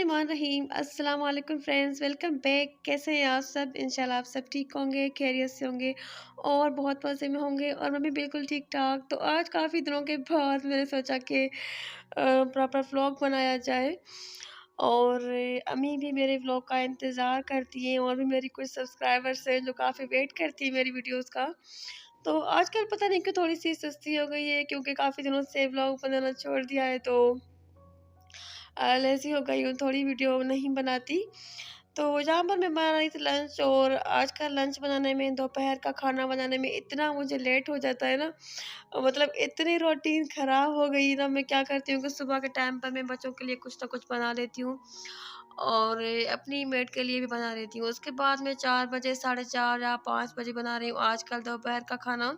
बिस्मिल्लाहिर्रहमानिर्रहीम। अस्सलाम वालेकुम फ्रेंड्स, वेलकम बैक। कैसे हैं आप सब? इंशाल्लाह आप सब ठीक होंगे, खैरियत से होंगे और बहुत मज़े में होंगे और मैं भी बिल्कुल ठीक-ठाक। तो आज काफ़ी दिनों के बाद मैंने सोचा कि प्रॉपर व्लॉग बनाया जाए और अम्मी भी मेरे व्लॉग का इंतज़ार करती हैं और भी मेरी कुछ सब्सक्राइबर्स हैं जो काफ़ी वेट करती हैं मेरी वीडियोज़ का। तो आजकल पता नहीं क्यों थोड़ी-सी सुस्ती हो गई है क्योंकि काफ़ी दिनों से व्लॉग बनाना छोड़ दिया है, तो लेज़ी हो गई हूँ, थोड़ी वीडियो नहीं बनाती। तो यहाँ पर मैं बना रही थी लंच और आज का लंच बनाने में, दोपहर का खाना बनाने में इतना मुझे लेट हो जाता है ना, मतलब इतनी रूटीन ख़राब हो गई ना, मैं क्या करती हूँ कि सुबह के टाइम पर मैं बच्चों के लिए कुछ ना कुछ बना लेती हूँ और अपनी मेड के लिए भी बना लेती हूँ। उसके बाद मैं 4 बजे, साढ़े 4 या 5 बजे बना रही हूँ आजकल दोपहर का खाना।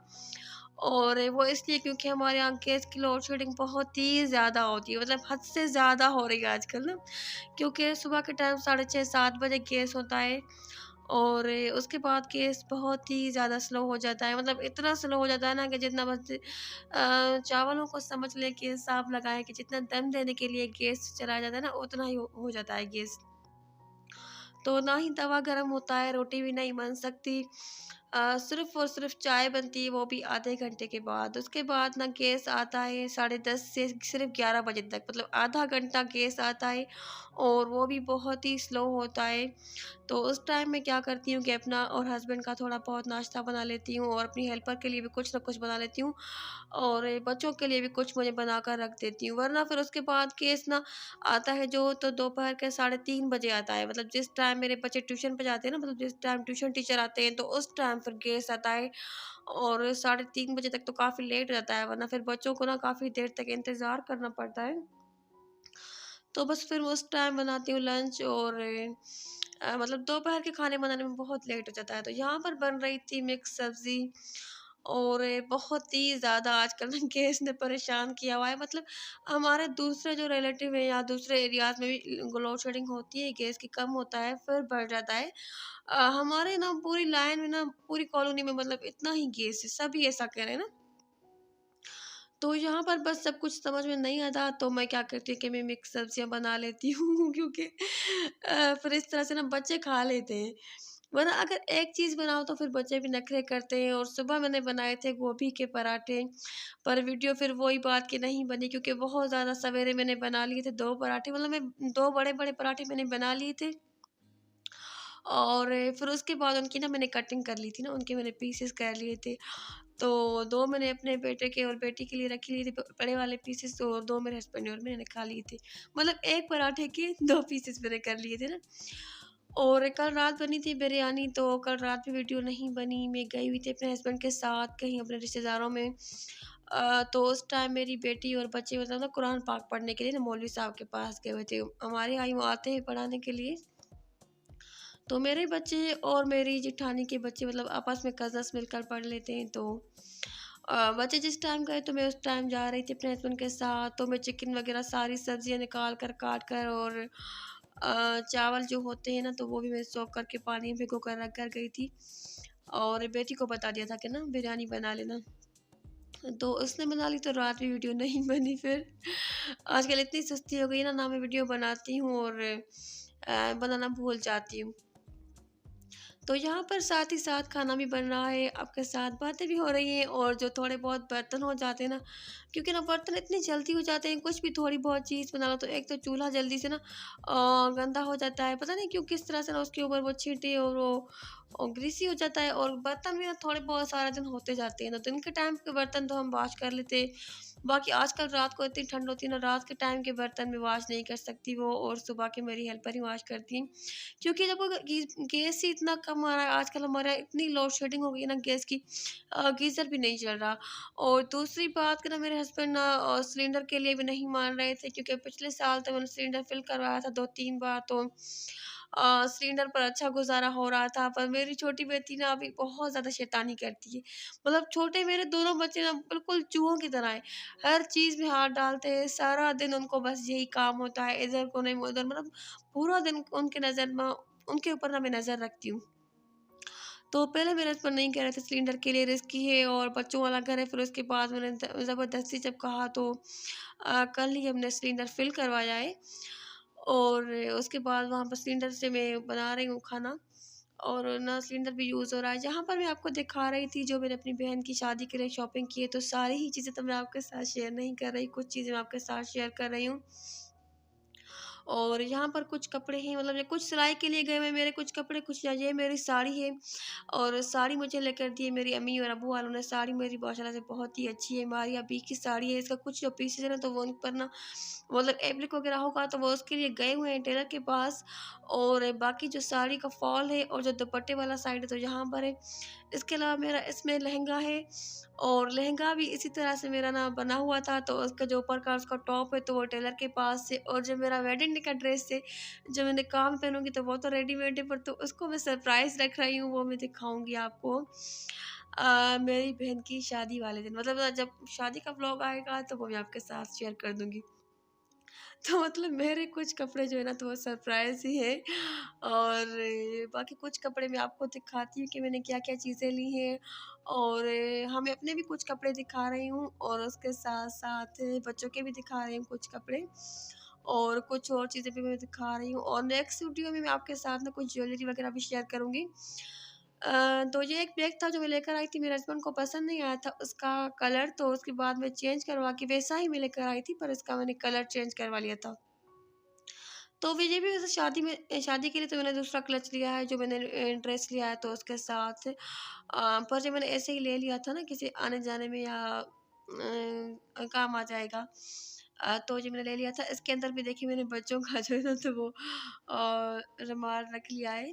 और वो इसलिए क्योंकि हमारे यहाँ गैस की लोड शेडिंग बहुत ही ज़्यादा होती है, मतलब हद से ज़्यादा हो रही है आजकल ना, क्योंकि सुबह के टाइम साढ़े 6-7 बजे गैस होता है और उसके बाद गैस बहुत ही ज़्यादा स्लो हो जाता है, मतलब इतना स्लो हो जाता है ना कि जितना बस चावलों को समझ लें कि हिसाब लगाएं कि जितना दम देने के लिए गैस चलाया जाता है ना, उतना ही हो जाता है गैस। तो ना ही तवा गरम होता है, रोटी भी नहीं बन सकती। सिर्फ़ और सिर्फ़ चाय बनती है, वो भी आधे घंटे के बाद। उसके बाद ना गैस आता है 10:30 से सिर्फ़ 11 बजे तक, मतलब आधा घंटा गैस आता है और वो भी बहुत ही स्लो होता है। तो उस टाइम मैं क्या करती हूँ कि अपना और हस्बैंड का थोड़ा बहुत नाश्ता बना लेती हूँ और अपनी हेल्पर के लिए भी कुछ ना कुछ बना लेती हूँ और बच्चों के लिए भी कुछ मुझे बनाकर रख देती हूँ। वरना फिर उसके बाद केस ना आता है जो, तो दोपहर के 3:30 बजे आता है, मतलब जिस टाइम मेरे बच्चे ट्यूशन पे जाते हैं ना, मतलब जिस टाइम ट्यूशन टीचर आते हैं तो उस टाइम फिर गेस्ट आता है और 3:30 बजे तक तो काफ़ी लेट हो जाता है, वरना फिर बच्चों को ना काफ़ी देर तक इंतज़ार करना पड़ता है। तो बस फिर मैं उस टाइम बनाती हूँ लंच और मतलब दोपहर के खाने बनाने में बहुत लेट हो जाता है। तो यहाँ पर बन रही थी मिक्स सब्ज़ी और बहुत ही ज़्यादा आजकल ना गैस ने परेशान किया हुआ है। मतलब हमारे दूसरे जो रिलेटिव हैं या दूसरे एरियाज़ में भी लोड शेडिंग होती है, गैस की कम होता है, फिर बढ़ जाता है। हमारे ना पूरी लाइन में ना, पूरी कॉलोनी में मतलब इतना ही गैस है, सभी ऐसा कह रहे हैं ना। तो यहाँ पर बस सब कुछ समझ में नहीं आता, तो मैं क्या करती हूँ कि मैं मिक्स सब्जियाँ बना लेती हूँ क्योंकि फिर इस तरह से ना बच्चे खा लेते हैं। वरना अगर एक चीज़ बनाओ तो फिर बच्चे भी नखरे करते हैं। और सुबह मैंने बनाए थे गोभी के पराठे, पर वीडियो फिर वही बात कि नहीं बनी क्योंकि बहुत ज़्यादा सवेरे मैंने बना लिए थे 2 पराठे, मतलब मैं 2 बड़े-बड़े पराठे मैंने बना लिए थे और फिर उसके बाद उनकी ना मैंने कटिंग कर ली थी ना, उनके मैंने पीसेस कर लिए थे। तो 2 मैंने अपने बेटे के और बेटी के लिए रख लिए थे बड़े वाले पीसेस और 2 मेरे हस्बैंड और मैंने खा लिए थे। मतलब 1 पराठे के 2 पीसेस मैंने कर लिए थे ना। और कल रात बनी थी बिरयानी, तो कल रात भी वीडियो नहीं बनी। मैं गई हुई थी अपने हस्बैंड के साथ कहीं अपने रिश्तेदारों में। तो उस टाइम मेरी बेटी और बच्चे मतलब ना कुरान पाक पढ़ने के लिए ना मौलवी साहब के पास गए हुए थे। हमारे यहाँ वो आते हैं पढ़ाने के लिए। तो मेरे बच्चे और मेरी जेठानी के बच्चे मतलब आपस में कज़न्स मिलकर पढ़ लेते हैं। तो बच्चे जिस टाइम गए तो मैं उस टाइम जा रही थी अपने हस्बैंड के साथ। तो मैं चिकन वगैरह सारी सब्जियां निकाल कर काट कर और चावल जो होते हैं ना, तो वो भी मैं सोख करके पानी में भिगो कर रख कर गई थी और बेटी को बता दिया था कि ना बिरयानी बना लेना। तो उसने बना ली तो रात में वीडियो नहीं बनी फिर। आजकल इतनी सुस्ती हो गई ना, ना मैं वीडियो बनाती हूँ और बनाना भूल जाती हूँ। तो यहाँ पर साथ ही साथ खाना भी बन रहा है, आपके साथ बातें भी हो रही हैं और जो थोड़े बहुत बर्तन हो जाते हैं ना, क्योंकि ना बर्तन इतनी जल्दी हो जाते हैं, कुछ भी थोड़ी बहुत चीज़ बना लो तो एक तो चूल्हा जल्दी से ना गंदा हो जाता है, पता नहीं क्यों किस तरह से ना उसके ऊपर वो छींटे और वो ग्रीसी हो जाता है और बर्तन भी ना थोड़े बहुत सारा दिन होते जाते हैं। तो दिन के टाइम के बर्तन तो हम वॉश कर लेते, बाकी आजकल रात को इतनी ठंड होती है ना, रात के टाइम के बर्तन में वॉश नहीं कर सकती वो, और सुबह के मेरी हेल्पर ही वॉश करती हैं। क्योंकि जब वो गैस ही इतना कम आ रहा है आजकल, हमारे यहाँ इतनी लोड शेडिंग हो गई है ना गैस की, गीज़र भी नहीं चल रहा। और दूसरी बात कि ना मेरे हस्बैंड ना सिलेंडर के लिए भी नहीं मान रहे थे, क्योंकि पिछले साल तो मैंने सिलेंडर फिल करवाया था 2-3 बार, तो सिलेंडर पर अच्छा गुजारा हो रहा था। पर मेरी छोटी बेटी ना अभी बहुत ज़्यादा शैतानी करती है, मतलब छोटे मेरे दोनों बच्चे ना बिल्कुल चूहों की तरह है, हर चीज़ में हाथ डालते हैं, सारा दिन उनको बस यही काम होता है, इधर को नहीं उधर, मतलब पूरा दिन उनके नज़र में, उनके ऊपर ना मैं नज़र रखती हूँ। तो पहले मेरे हस्बैंड नहीं कह रहे थे सिलेंडर के लिए रिस्की है और बच्चों वाला घर है, फिर उसके बाद मैंने ज़बरदस्ती जब कहा तो कल ही हमने सिलेंडर फिल करवाया है। और उसके बाद वहाँ पर सिलेंडर से मैं बना रही हूँ खाना, और ना सिलेंडर भी यूज़ हो रहा है। जहाँ पर मैं आपको दिखा रही थी जो मैंने अपनी बहन की शादी के लिए शॉपिंग की है, तो सारी ही चीज़ें तो मैं आपके साथ शेयर नहीं कर रही, कुछ चीज़ें मैं आपके साथ शेयर कर रही हूँ। और यहाँ पर कुछ कपड़े हैं, मतलब ये कुछ सिलाई के लिए गए हुए हैं मेरे कुछ कपड़े, कुछ ये मेरी साड़ी है, और साड़ी मुझे लेकर दी है मेरी अम्मी और अब्बू वालों ने। साड़ी मेरी माशाल्लाह से बहुत ही अच्छी है, हमारी अभी की साड़ी है। इसका कुछ जो पीसेज है ना, तो वो उन पर ना मतलब एप्लिक वगैरह होगा, तो वो उसके लिए गए हुए हैं टेलर के पास। और बाकी जो साड़ी का फॉल है और जो दुपट्टे वाला साइड है, तो यहाँ पर है। इसके अलावा मेरा इसमें लहंगा है, और लहंगा भी इसी तरह से मेरा ना बना हुआ था, तो उसका जो ऊपर का उसका टॉप है, तो वो टेलर के पास से। और जो मेरा वेडिंग डे का ड्रेस है, जो मैंने काम में पहनूंगी, तो वो तो रेडीमेड है, पर तो उसको मैं सरप्राइज रख रही हूँ, वो मैं दिखाऊंगी आपको मेरी बहन की शादी वाले दिन। मतलब जब शादी का व्लॉग आएगा, तो वो मैं आपके साथ शेयर कर दूंगी। तो मतलब मेरे कुछ कपड़े जो है ना, तो वो सरप्राइज़ ही है। और बाकी कुछ कपड़े मैं आपको दिखाती हूँ कि मैंने क्या-क्या चीज़ें ली हैं। और हाँ, मैं अपने भी कुछ कपड़े दिखा रही हूँ, और उसके साथ-साथ बच्चों के भी दिखा रही हूँ कुछ कपड़े, और कुछ और चीज़ें भी मैं दिखा रही हूँ। और नेक्स्ट वीडियो में मैं आपके साथ ना कुछ ज्वेलरी वगैरह भी शेयर करूँगी। तो ये एक बैग था जो मैं लेकर आई थी, मेरे हस्बैंड को पसंद नहीं आया था उसका कलर, तो उसके बाद मैं चेंज करवा के वैसा ही मैं लेकर आई थी, पर इसका मैंने कलर चेंज करवा लिया था। तो वे ये भी वैसे शादी के लिए तो मैंने दूसरा क्लच लिया है, जो मैंने ड्रेस लिया है, तो उसके साथ पर जो मैंने ऐसे ही ले लिया था ना, किसी आने-जाने में या काम आ जाएगा। तो जो मैंने ले लिया था, इसके अंदर भी देखिए मैंने बच्चों का जो है ना, तो वो रुमाल रख लिया है।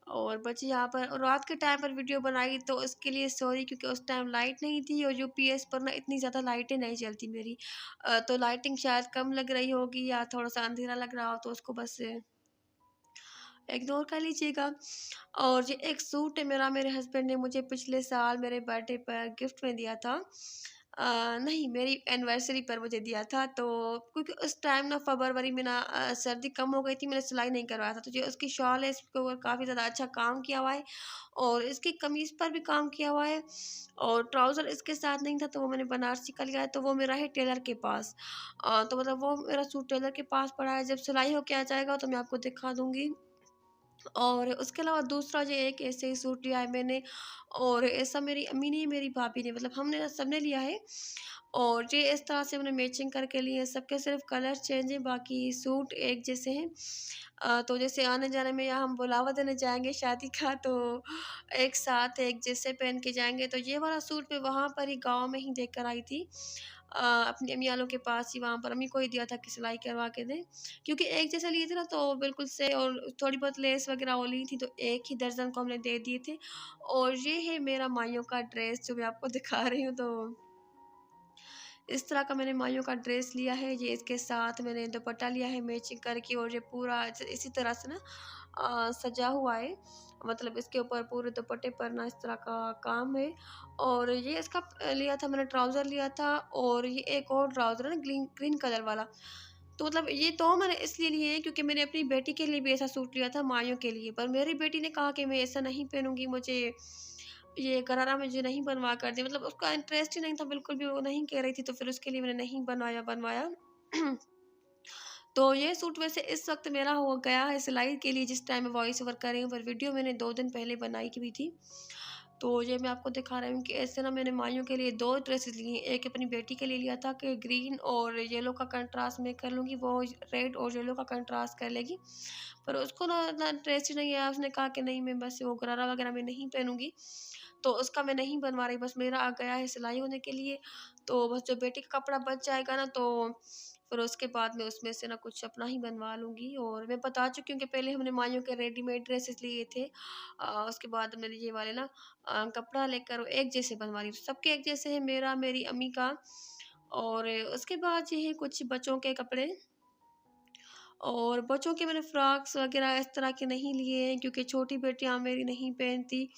और बच्चे यहाँ पर, और रात के टाइम पर वीडियो बनाई, तो उसके लिए सॉरी, क्योंकि उस टाइम लाइट नहीं थी, और यूपीएस पर ना इतनी ज़्यादा लाइटें नहीं चलती मेरी। तो लाइटिंग शायद कम लग रही होगी, या थोड़ा-सा अंधेरा लग रहा हो, तो उसको बस इग्नोर कर लीजिएगा। और ये एक सूट है मेरा, मेरे हस्बैंड ने मुझे पिछले साल मेरे बर्थडे पर गिफ्ट में दिया था। नहीं, मेरी एनिवर्सरी पर मुझे दिया था, तो क्योंकि उस टाइम ना फरवरी में ना सर्दी कम हो गई थी, मैंने सिलाई नहीं करवाया था, तो जो उसकी शॉल है, इसके ऊपर काफ़ी ज़्यादा अच्छा काम किया हुआ है, और इसकी कमीज़ पर भी काम किया हुआ है, और ट्राउज़र इसके साथ नहीं था, तो वो मैंने बनारसी का लिया है, तो वो मेरा है टेलर के पास। तो मतलब वो मेरा सूट टेलर के पास पड़ा है, जब सिलाई होके आ जाएगा, तो मैं आपको दिखा दूँगी। और उसके अलावा दूसरा जो एक ऐसे ही सूट लिया है मैंने, और ऐसा मेरी अम्मी ने, मेरी भाभी ने, मतलब हमने ना सबने लिया है। और ये इस तरह से हमने मैचिंग करके लिए हैं, सबके सिर्फ कलर चेंज है, बाकी सूट एक जैसे हैं। तो जैसे आने-जाने में, या हम बुलावा देने जाएँगे शादी का, तो एक साथ एक जैसे पहन के जाएँगे। तो ये वाला सूट मैं वहाँ पर ही गाँव में ही देकर आई थी। अपनी अम्मी वालों के पास ही, वहाँ पर अम्मी को ही दिया था कि सिलाई करवा के दें। क्योंकि एक जैसा लिए थे ना, तो बिल्कुल से, और थोड़ी बहुत लेस वगैरह वो ली थी, तो एक ही दर्जन को हमने दे दिए थे। और ये है मेरा माइयों का ड्रेस, जो मैं आपको दिखा रही हूँ। तो इस तरह का मैंने माइयों का ड्रेस लिया है, ये इसके साथ मैंने दुपट्टा लिया है मैचिंग करके, और ये पूरा इसी तरह से ना सजा हुआ है। मतलब इसके ऊपर पूरे दुपट्टे पर ना इस तरह का काम है। और ये इसका लिया था मैंने, ट्राउज़र लिया था, और ये एक और ट्राउज़र है ना, ग्रीन ग्रीन कलर वाला। तो मतलब ये 2 मैंने इसलिए लिए हैं, क्योंकि मैंने अपनी बेटी के लिए भी ऐसा सूट लिया था माइयों के लिए, पर मेरी बेटी ने कहा कि मैं ऐसा नहीं पहनूँगी, मुझे ये गरारा मुझे नहीं बनवा कर दिया, मतलब उसका इंटरेस्ट ही नहीं था बिल्कुल भी, वो नहीं कह रही थी, तो फिर उसके लिए मैंने नहीं बनवाया। तो ये सूट वैसे इस वक़्त मेरा हो गया है सिलाई के लिए, जिस टाइम मैं वॉइस ओवर कर रही हूँ, पर वीडियो मैंने 2 दिन पहले बनाई की भी थी। तो ये मैं आपको दिखा रही हूँ कि ऐसे ना मैंने माइयों के लिए 2 ड्रेसेस ली हैं। एक अपनी बेटी के लिए लिया था कि ग्रीन और येलो का कंट्रास्ट मैं कर लूँगी, वो रेड और येलो का कंट्रास्ट कर लेगी। पर उसको ना इतना इंटरेस्ट ही नहीं आया, उसने कहा कि नहीं, मैं बस वो गरारा वगैरह मैं नहीं पहनूँगी। तो उसका मैं नहीं बनवा रही, बस मेरा आ गया है सिलाई होने के लिए। तो बस जो बेटी का कपड़ा बच जाएगा ना, तो फिर उसके बाद मैं उसमें से ना कुछ अपना ही बनवा लूँगी। और मैं बता चुकी हूँ कि पहले हमने माइयों के रेडीमेड ड्रेसेस लिए थे। उसके बाद मैंने ये वाले ना कपड़ा लेकर एक जैसे बनवा रही हूँ। सबके एक जैसे हैं, मेरा, मेरी अम्मी का। और उसके बाद ये है कुछ बच्चों के कपड़े, और बच्चों के मैंने फ्रॉक्स वगैरह इस तरह के नहीं लिए हैं, क्योंकि छोटी बेटियाँ मेरी नहीं पहनती।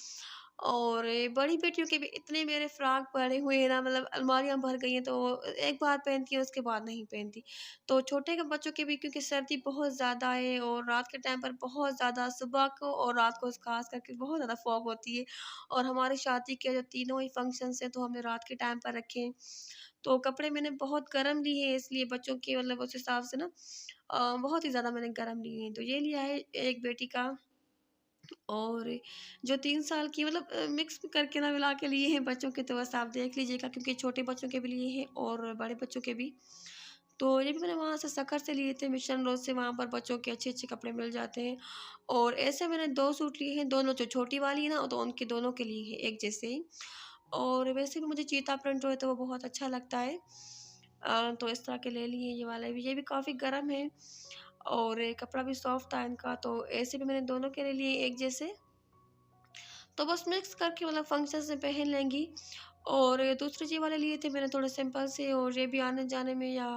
और बड़ी बेटियों के भी इतने मेरे फ्रॉक पड़े हुए हैं ना, मतलब अलमारियाँ भर गई हैं, तो एक बार पहनती हैं, उसके बाद नहीं पहनती। तो छोटे के बच्चों के भी, क्योंकि सर्दी बहुत ज़्यादा है, और रात के टाइम पर बहुत ज़्यादा, सुबह को और रात को ख़ास करके बहुत ज़्यादा फॉग होती है। और हमारी शादी के जो तीनों ही फंक्शंस हैं, तो हमने रात के टाइम पर रखे हैं। तो कपड़े मैंने बहुत गरम लिए हैं, इसलिए बच्चों के मतलब उस हिसाब से ना बहुत ही ज़्यादा मैंने गरम लिए हैं। तो ये लिया है एक बेटी का, और जो 3 साल की मतलब मिक्स करके ना मिला के लिए हैं बच्चों के, तो बस आप देख लीजिएगा, क्योंकि छोटे बच्चों के भी लिए हैं और बड़े बच्चों के भी। तो ये भी मैंने वहाँ से सखर से लिए थे, मिशन रोड से, वहाँ पर बच्चों के अच्छे-अच्छे कपड़े मिल जाते हैं। और ऐसे मैंने 2 सूट लिए हैं, दोनों जो छोटी वाली है ना, तो उनके दोनों के लिए हैं एक जैसे ही। और वैसे भी मुझे चीता प्रिंट जो है तो वो बहुत अच्छा लगता है। तो इस तरह के ले लिए ये वाले भी, ये भी काफ़ी गर्म है और ये कपड़ा भी सॉफ्ट था इनका, तो ऐसे भी मैंने दोनों के ले लिए एक जैसे। तो बस मिक्स करके मतलब फंक्शन में पहन लेंगी। और दूसरे ये वाले लिए थे मैंने थोड़े सिंपल से, और ये भी आने-जाने में या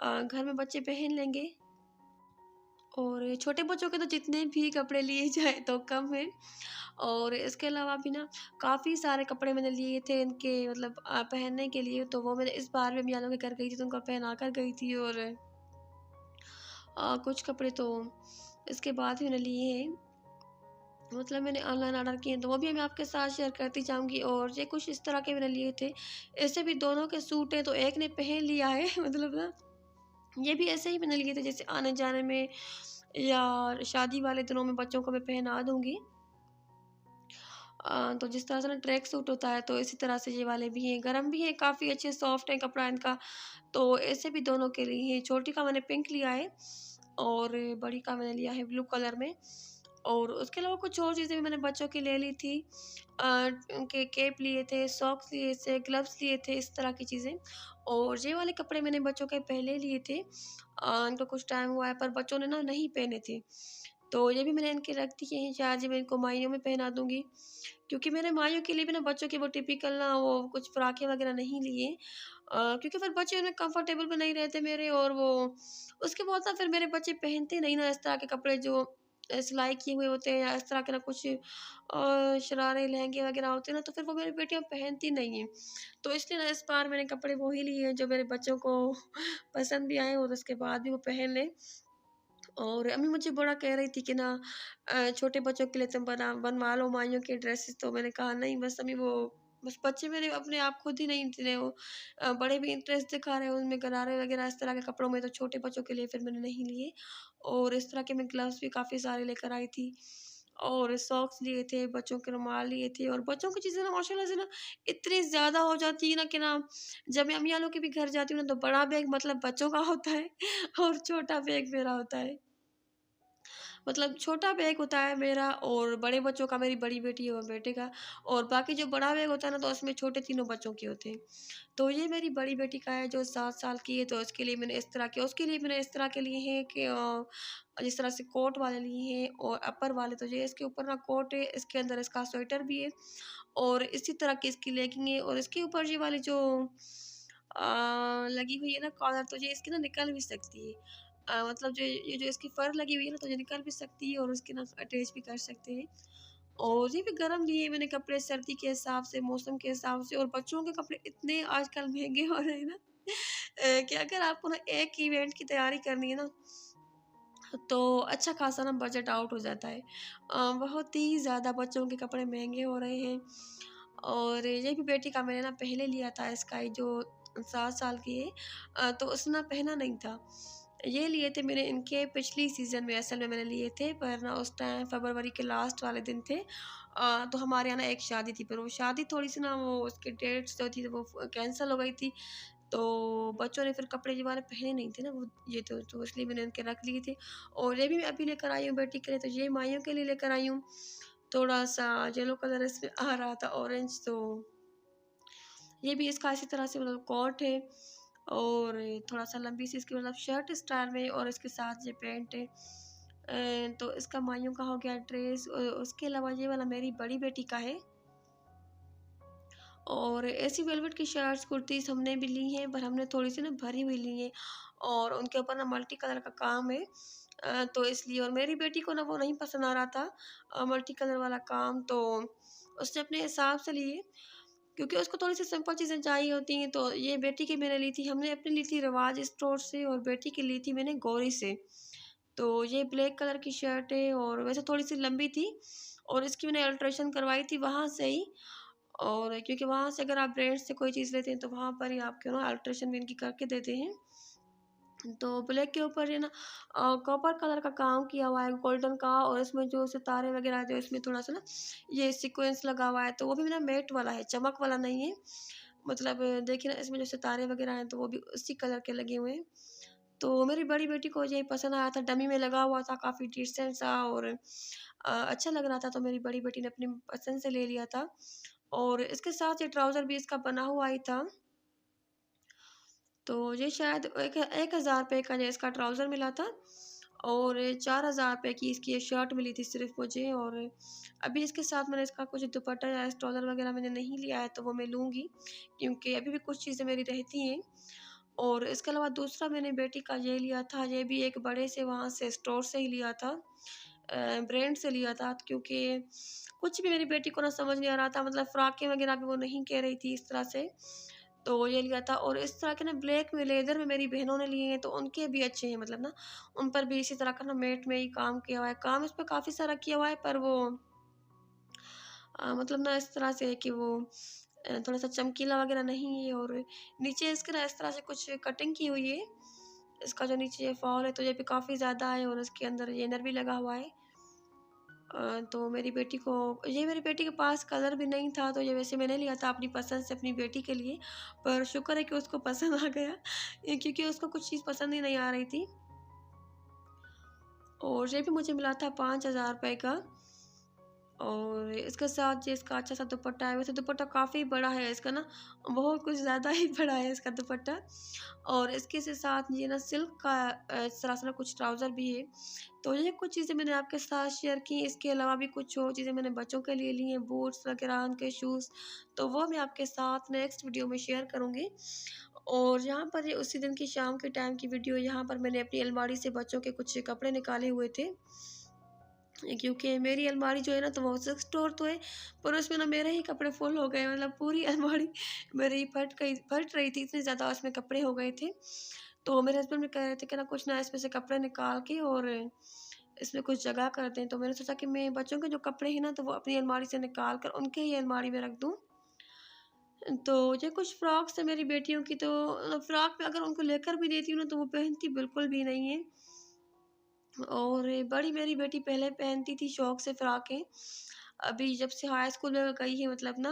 घर में बच्चे पहन लेंगे। और छोटे बच्चों के तो जितने भी कपड़े लिए जाएँ तो कम है। और इसके अलावा भी ना काफ़ी सारे कपड़े मैंने लिए थे इनके मतलब पहनने के लिए, तो वो मैंने इस बार भी अम्मी के घर गई थी तो उनको पहना कर गई थी। और कुछ कपड़े तो इसके बाद भी मैंने लिए हैं, मतलब मैंने ऑनलाइन ऑर्डर किए हैं, तो वो भी मैं आपके साथ शेयर करती जाऊँगी। और ये कुछ इस तरह के मैंने लिए थे। ऐसे भी दोनों के सूट हैं, तो एक ने पहन लिया है मतलब ना, ये भी ऐसे ही मैंने लिए थे जैसे आने-जाने में या शादी वाले दिनों में बच्चों को मैं पहना दूँगी। तो जिस तरह से ना ट्रैक सूट होता है, तो इसी तरह से ये वाले भी हैं, गरम भी हैं, काफ़ी अच्छे सॉफ्ट है कपड़ा इनका। तो ऐसे भी दोनों के लिए हैं, छोटी का मैंने पिंक लिया है और बड़ी का मैंने लिया है ब्लू कलर में। और उसके अलावा कुछ और चीज़ें भी मैंने बच्चों की ले ली थी। उनके कैप लिए थे, सॉक्स लिए थे, ग्लव्स लिए थे, इस तरह की चीज़ें। और ये वाले कपड़े मैंने बच्चों के पहले लिए थे। इनको कुछ टाइम हुआ है पर बच्चों ने ना नहीं पहने थे। तो ये भी मैंने इनके रख दिए हैं, शायद ये मैं इनको माइयों में पहना दूँगी। क्योंकि मैंने माइयों के लिए भी ना बच्चों के वो टिपिकल ना वो कुछ फ्रॉकें वगैरह नहीं लिए। क्योंकि फिर बच्चे उनमें कंफर्टेबल भी नहीं रहते मेरे, और वो उसके बाद ना फिर मेरे बच्चे पहनते नहीं ना इस तरह के कपड़े जो सिलाई किए हुए होते हैं, या इस तरह के ना कुछ शरारे लहंगे वगैरह होते हैं ना, तो फिर वो मेरी बेटियां पहनती नहीं हैं। तो इसलिए ना इस बार मैंने कपड़े वो ही लिए हैं जो मेरे बच्चों को पसंद भी आए और उसके बाद भी वो पहन लें। और अम्मी मुझे बड़ा कह रही थी कि ना छोटे बच्चों के लिए तुम बनवा लो माइयों के ड्रेसेस, तो मैंने कहा नहीं, बस अम्मी वो बस बच्चे मेरे अपने आप खुद ही नहीं इतने वो बड़े भी इंटरेस्ट दिखा रहे हैं उनमें, गरारे वगैरह इस तरह के कपड़ों में, तो छोटे बच्चों के लिए फिर मैंने नहीं लिए। और इस तरह के मैं ग्लव्स भी काफ़ी सारे लेकर आई थी, और सॉक्स लिए थे, बच्चों के रुमाल लिए थे। और बच्चों की चीज़ें ना माशाल्लाह से ना इतनी ज़्यादा हो जाती है ना कि ना, जब मैं अम्मी वालों के भी घर जाती हूँ ना, तो बड़ा बैग मतलब बच्चों का होता है और छोटा बैग मेरा होता है। मतलब छोटा बैग होता है मेरा, और बड़े बच्चों का मेरी बड़ी बेटी और बेटे का, और बाकी जो बड़ा बैग होता है ना, तो उसमें छोटे तीनों बच्चों के होते हैं। तो ये मेरी बड़ी बेटी का है जो 7 साल की है, तो उसके लिए मैंने इस तरह के, उसके लिए मैंने इस तरह के लिए हैं कि जिस तरह से कोट वाले लिए हैं, और अपर वाले तो ये इसके ऊपर ना कोट है, इसके अंदर इसका स्वेटर भी है, और इसी तरह की इसकी लेगिंग है, और इसके ऊपर ये वाली जो लगी हुई है ना कॉलर, तो ये इसकी ना निकल भी सकती है। मतलब जो ये जो इसकी फर लगी हुई है ना, तो ये निकल भी सकती है और उसके ना अटैच भी कर सकते हैं। और ये भी गरम लिए मैंने कपड़े सर्दी के हिसाब से, मौसम के हिसाब से। और बच्चों के कपड़े इतने आजकल महँगे हो रहे हैं ना कि अगर आपको ना एक इवेंट की तैयारी करनी है ना, तो अच्छा खासा ना बजट आउट हो जाता है। बहुत ही ज़्यादा बच्चों के कपड़े महँगे हो रहे हैं। और ये भी बेटी का मैंने ना पहले लिया था स्काई जो 7 साल की है, तो उसने ना पहना नहीं था। ये लिए थे मैंने इनके पिछली सीज़न में, असल में मैंने लिए थे, पर ना उस टाइम फरवरी के लास्ट वाले दिन थे। तो हमारे यहाँ ना एक शादी थी, पर वो शादी थोड़ी-सी ना वो उसकी डेट्स जो थी वो कैंसल हो गई थी। तो बच्चों ने फिर कपड़े ये वाले पहने नहीं थे ना वो, ये तो इसलिए मैंने इनके रख लिए थे। और ये भी मैं अभी लेकर आई हूँ बेटी के लिए, तो ये माइयों के लिए लेकर आई हूँ। थोड़ा-सा येलो कलर इसमें आ रहा था, ऑरेंज, तो ये भी इसका इसी तरह से मतलब कोट है, और थोड़ा-सा लंबी सी इसकी मतलब शर्ट स्टाइल में, और इसके साथ ये पैंट है। तो इसका माइयों का हो गया ड्रेस। उसके अलावा ये वाला मेरी बड़ी बेटी का है। और ऐसी वेलवेट की शर्ट्स, कुर्तीज़ हमने भी ली हैं, पर हमने थोड़ी-सी ना भरी हुई ली हैं, और उनके ऊपर ना मल्टी कलर का काम है। तो इसलिए, और मेरी बेटी को ना वो नहीं पसंद आ रहा था मल्टी कलर वाला काम, तो उसने अपने हिसाब से लिए, क्योंकि उसको थोड़ी-सी सिंपल चीज़ें चाहिए होती हैं। तो ये बेटी की मैंने ली थी, हमने अपनी ली थी रिवाज स्टोर से, और बेटी की ली थी मैंने गौरी से। तो ये ब्लैक कलर की शर्ट है, और वैसे थोड़ी-सी लंबी थी, और इसकी मैंने अल्ट्रेशन करवाई थी वहाँ से ही। और क्योंकि वहाँ से अगर आप ब्रांड से कोई चीज़ लेते हैं तो वहाँ पर ही आपको ना अल्ट्रेशन भी इनकी करके देते हैं। तो ब्लैक के ऊपर ये ना कॉपर कलर का काम किया हुआ है गोल्डन का, और इसमें जो सितारे वगैरह जो इसमें थोड़ा-सा ना ये सीक्वेंस लगा हुआ है, तो वो भी ना मैट वाला है, चमक वाला नहीं है। मतलब देखिए ना इसमें जो सितारे वगैरह हैं तो वो भी उसी कलर के लगे हुए हैं। तो मेरी बड़ी बेटी को ये पसंद आया था, डमी में लगा हुआ था, काफ़ी डिसेंट सा और अच्छा लग रहा था, तो मेरी बड़ी बेटी ने अपनी पसंद से ले लिया था। और इसके साथ ये ट्राउज़र भी इसका बना हुआ ही था। तो ये शायद एक 1000 रुपए का ये इसका ट्राउज़र मिला था, और 4000 रुपए की इसकी ये शर्ट मिली थी सिर्फ़ मुझे। और अभी इसके साथ मैंने इसका कुछ दुपट्टा या स्ट्रोलर वगैरह मैंने नहीं लिया है, तो वो मैं लूँगी, क्योंकि अभी भी कुछ चीज़ें मेरी रहती हैं। और इसके अलावा दूसरा मैंने बेटी का ये लिया था, ये भी एक बड़े से वहाँ से स्टोर से ही लिया था, ब्रांड से लिया था, क्योंकि कुछ भी मेरी बेटी को ना समझ नहीं आ रहा था, मतलब फ्रॉकें वगैरह भी वो नहीं कह रही थी इस तरह से। तो ये लिया था, और इस तरह के ना ब्लैक में लेदर में मेरी बहनों ने लिए हैं, तो उनके भी अच्छे हैं, मतलब ना उन पर भी इसी तरह का ना मैट में ही काम किया हुआ है। काम इस पे काफ़ी सारा किया हुआ है, पर वो मतलब ना इस तरह से है कि वो थोड़ा-सा चमकीला वगैरह नहीं है, और नीचे इसके ना इस तरह से कुछ कटिंग की हुई है। इसका जो नीचे ये फॉल है तो ये भी काफ़ी ज़्यादा है, और इसके अंदर ये इनर भी लगा हुआ है। तो मेरी बेटी को ये मेरी बेटी के पास कलर भी नहीं था, तो ये वैसे मैंने लिया था अपनी पसंद से अपनी बेटी के लिए, पर शुक्र है कि उसको पसंद आ गया, क्योंकि उसको कुछ चीज़ पसंद ही नहीं आ रही थी। और ये भी मुझे मिला था 5000 रुपए का। और इसके साथ जो इसका अच्छा-सा दुपट्टा है, वैसे दुपट्टा काफ़ी बड़ा है इसका ना, बहुत कुछ ज़्यादा ही बड़ा है इसका दुपट्टा। और इसके से साथ ये ना सिल्क का इस तरह से ना कुछ ट्राउज़र भी है। तो ये कुछ चीज़ें मैंने आपके साथ शेयर की, इसके अलावा भी कुछ और चीज़ें मैंने बच्चों के लिए ली हैं, बूट्स वगैरह, उनके शूज़, तो वो मैं आपके साथ नेक्स्ट वीडियो में शेयर करूँगी। और यहाँ पर ये उसी दिन की शाम के टाइम की वीडियो, यहाँ पर मैंने अपनी अलमारी से बच्चों के कुछ कपड़े निकाले हुए थे। क्योंकि मेरी अलमारी जो है ना, तो वो 6 स्टोर तो है, पर उसमें ना मेरे ही कपड़े फुल हो गए, मतलब पूरी अलमारी मेरी फट रही थी, इतने ज़्यादा उसमें कपड़े हो गए थे। तो मेरे हस्बैंड भी कह रहे थे कि ना कुछ ना इसमें से कपड़े निकाल के और इसमें कुछ जगह कर दें। तो मैंने सोचा कि मैं बच्चों के जो कपड़े हैं ना, तो वो अपनी अलमारी से निकाल कर उनके ही अलमारी में रख दूँ। तो ये कुछ फ्रॉक्स है मेरी बेटियों की, तो फ्रॉक में अगर उनको लेकर भी देती हूँ ना, तो वो पहनती बिल्कुल भी नहीं है। और बड़ी मेरी बेटी पहले पहनती थी शौक से फ्रॉकें। अभी जब से हाई स्कूल में गई है, मतलब ना,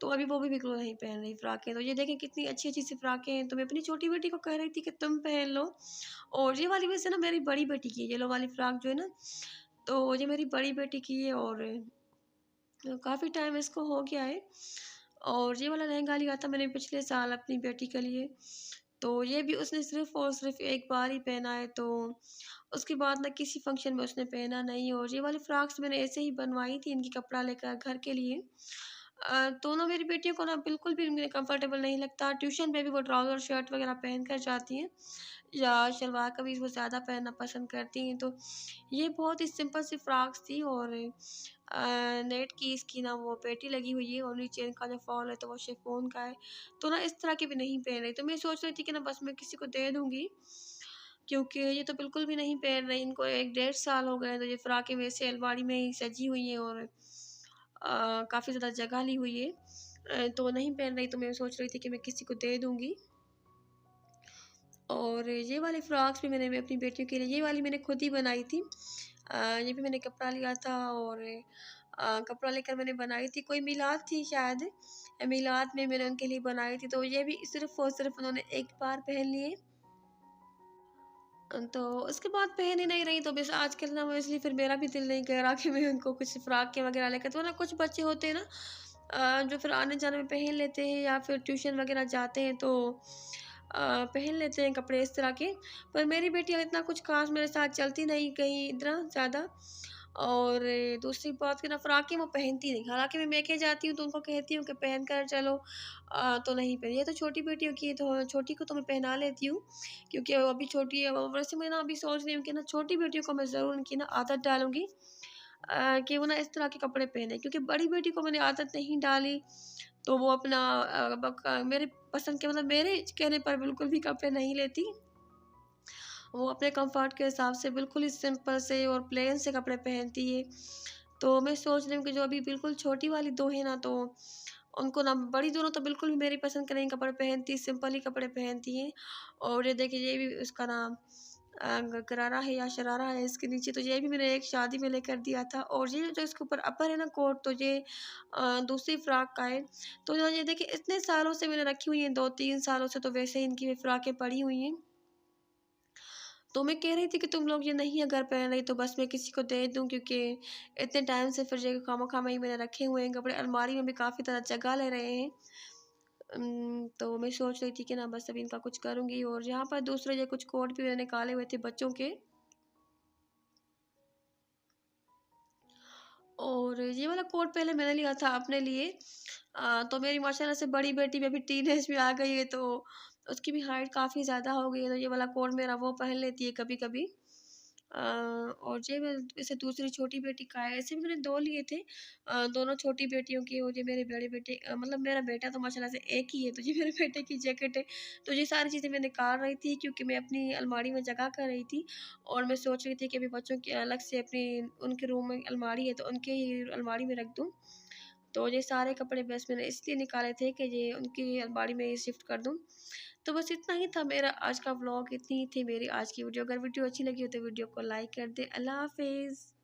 तो अभी वो भी बिल्कुल नहीं पहन रही फ्रॉकें। तो ये देखें कितनी अच्छी-अच्छी सी फ्रॉकें हैं, तो मैं अपनी छोटी बेटी को कह रही थी कि तुम पहन लो। और ये वाली वैसे ना मेरी बड़ी बेटी की है, येलो वाली फ्रॉक जो है ना, तो ये मेरी बड़ी बेटी की है, और काफ़ी टाइम इसको हो गया है। और ये वाला लहंगा लिया था मैंने पिछले साल अपनी बेटी के लिए, तो ये भी उसने सिर्फ़ और सिर्फ़ एक बार ही पहना है, तो उसके बाद ना किसी फ़ंक्शन में उसने पहना नहीं। और ये वाली फ्रॉक्स मैंने ऐसे ही बनवाई थी इनकी कपड़ा लेकर घर के लिए। तो ना मेरी बेटियों को ना बिल्कुल भी इनमें कंफर्टेबल नहीं लगता। ट्यूशन में भी वो ट्राउज़र शर्ट वग़ैरह पहन कर जाती हैं, या शलवार कमीज़ वो ज़्यादा पहनना पसंद करती हैं। तो ये बहुत ही सिंपल सी फ्रॉक्स थी, और नेट की इसकी ना वो पेटी लगी हुई है, और नीचे इनका जो फॉल है तो वो शिफॉन का है। तो ना इस तरह की भी नहीं पहन रही, तो मैं सोच रही थी कि ना बस मैं किसी को दे दूँगी, क्योंकि ये तो बिल्कुल भी नहीं पहन रही। इनको 1 डेढ़ साल हो गए हैं, तो ये फ्रॉकें वैसे अलमारी में ही सजी हुई हैं, और काफ़ी ज़्यादा जगह ली हुई है। तो नहीं पहन रही, तो मैं सोच रही थी कि मैं किसी को दे दूँगी। और ये वाली फ्रॉक्स भी मैं अपनी बेटियों के लिए, ये वाली मैंने खुद ही बनाई थी। ये भी मैंने कपड़ा लिया था, और कपड़ा लेकर मैंने बनाई थी, कोई मिलाद थी शायद, मिलाद में मैंने उनके लिए बनाई थी। तो ये भी सिर्फ़ और सिर्फ़ उन्होंने एक बार पहन लिए। तो उसके बाद पहन ही नहीं रही, तो बस आजकल ना वो, इसलिए फिर मेरा भी दिल नहीं कह रहा कि मैं उनको कुछ फ्रॉकें वगैरह लेकर, तो ना कुछ बच्चे होते हैं ना जो फिर आने-जाने में पहन लेते हैं, या फिर ट्यूशन वगैरह जाते हैं तो पहन लेते हैं कपड़े इस तरह के। पर मेरी बेटी अब इतना कुछ ख़ास मेरे साथ चलती नहीं कहीं इतना ज़्यादा। और दूसरी बात कि ना फ्रॉकें वो पहनती नहीं। हालाँकि मैं मैके जाती हूँ तो उनको कहती हूँ कि पहन कर चलो, तो नहीं पहनी। ये तो छोटी बेटियों की है, तो छोटी को तो मैं पहना लेती हूँ, क्योंकि वो अभी छोटी है। और वैसे मैं ना अभी सोच रही हूँ कि ना छोटी बेटियों को मैं ज़रूर उनकी ना आदत डालूँगी, कि वो ना इस तरह के कपड़े पहने, क्योंकि बड़ी बेटी को मैंने आदत नहीं डाली, तो वो अपना मेरे पसंद के, मतलब मेरे कहने पर बिल्कुल भी कपड़े नहीं लेती। वो अपने कंफर्ट के हिसाब से बिल्कुल ही सिंपल से और प्लेन से कपड़े पहनती है। तो मैं सोच रही हूँ कि जो अभी बिल्कुल छोटी वाली 2 है ना, तो उनको ना बड़ी दोनों तो बिल्कुल भी मेरी पसंद के नहीं कपड़े पहनती, सिंपल ही कपड़े पहनती हैं। और ये देखिए ये भी उसका नाम गरारा है या शरारा है इसके नीचे, तो ये भी मैंने एक शादी में लेकर दिया था। और ये जो इसके ऊपर अपर है ना कोट, तो ये दूसरी फ्रॉक का है। तो ये देखिए इतने सालों से मैंने रखी हुई हैं, 2-3 सालों से, तो वैसे ही इनकी फ्रॉकें पड़ी हुई हैं। तो मैं कह रही थी कि तुम लोग ये नहीं अगर पहन रही तो बस मैं किसी को दे दूँ, क्योंकि इतने टाइम से फिर ये खामख़ा ही मैंने रखे हुए हैं कपड़े, अलमारी में भी काफ़ी ज़्यादा जगह ले रहे हैं। तो मैं सोच रही थी कि ना बस अभी इनका कुछ करूँगी। और यहाँ पर दूसरे ये कुछ कोट भी मैंने निकाले हुए थे बच्चों के। और ये वाला कोट पहले मैंने लिया था अपने लिए। तो मेरी माशाल्लाह से बड़ी बेटी भी अभी टीनेज में आ गई है, तो उसकी भी हाइट काफ़ी ज़्यादा हो गई है, तो ये वाला कोट मेरा वो पहन लेती है कभी-कभी। और ये मैं जैसे दूसरी छोटी बेटी का है, ऐसे भी मैंने 2 लिए थे। दोनों छोटी बेटियों की, और ये मेरे बड़े बेटे मतलब मेरा बेटा तो माशाल्लाह से एक ही है, तो ये मेरे बेटे की जैकेट है। तो ये सारी चीज़ें मैं निकाल रही थी क्योंकि मैं अपनी अलमारी में जगह कर रही थी। और मैं सोच रही थी कि अभी बच्चों की अलग से अपनी उनके रूम में अलमारी है, तो उनके ही अलमारी में रख दूँ। तो ये सारे कपड़े बस मैंने इसलिए निकाले थे कि ये उनकी अलमारी में ही शिफ्ट कर दूँ। तो बस इतना ही था मेरा आज का व्लॉग, इतनी ही थी मेरी आज की वीडियो। अगर वीडियो अच्छी लगी हो तो वीडियो को लाइक कर दें। अल्लाह हाफ़िज़।